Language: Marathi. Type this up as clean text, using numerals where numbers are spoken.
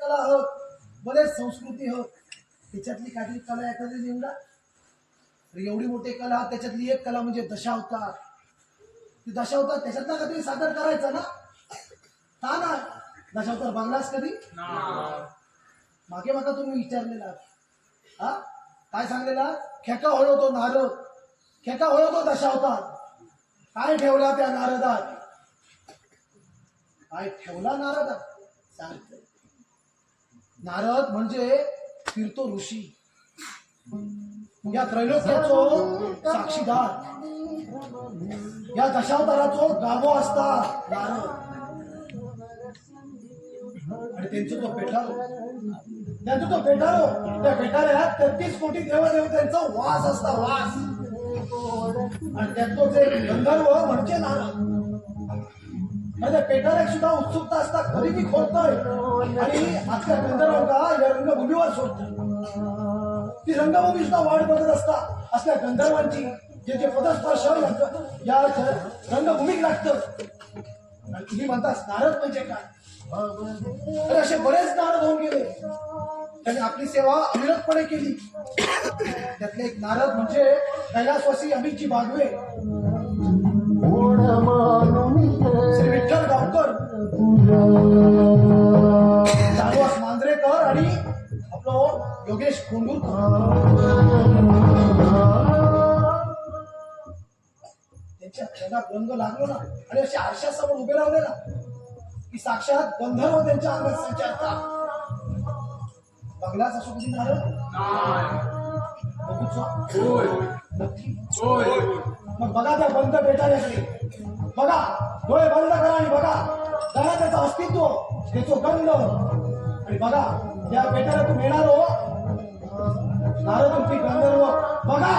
कला आहोत, बरेच संस्कृती आहोत, त्याच्यातली काहीतरी कला एखादी निवडा. तर एवढी मोठी कला, त्याच्यातली एक कला म्हणजे दशावतार. ती दशावतार त्याच्यातला कधी सादर करायचा ना. का ना दशावतार बघलास कधी? मागे मागा तुम्ही विचारलेला हा काय सांगलेला? खेका वळवतो नारद, खेका वळवतो दशावतार. काय ठेवला त्या नारदात? काय ठेवला नारदात? सांगते. नारद म्हणजे फिरतो ऋषी, या त्रैलोक्याचो साक्षीदार, या दशावताराचो गाभो असता नारद. आणि त्यांचा तो पेटारो, त्या पेटाऱ्यात 33 कोटी देवदेवतांचा वास असता, वास. आणि त्यातलो जे गंधर्व म्हणजे नारद. त्या पेटाऱ्यात सुद्धा उत्सुकता असता, कधी मी खोलतोय आणि आपल्या गंधर्वांना या रंगभूमीवर सोडतोय. ती रंगभूमी सुद्धा वाढ बघत असता असल्या गंधर्वांची, जे जे पदस्पर्श या रंगभूमीत लागतं. आणि तुम्ही म्हणतास नारद म्हणजे काय? तर असे बरेच नारद होऊन गेले, त्यांनी आपली सेवा अविरतपणे केली. त्यातले एक नारद म्हणजे कैलासवासी अमितजी बागवे, श्री विठ्ठल गावकर, चारुहास मांजरेकर आणि आपलं योगेश कोंडूरकर. त्यांच्या जगात रंग लागलो ना, आणि असे आरशासमोर उभे राहिले ना की साक्षात गंधर्व त्यांच्या अंगात संचारतात. बघलाच असो कधी नारद? नक्की. मग बघा त्या बंद पेटाऱ्याकडे, बघा, डोळे बंद करा आणि बघा जरा त्याचं अस्तित्व, त्याचं गंध. आणि बघा त्या पेटाऱ्यातून येणारो नारद गंधर्व बघा.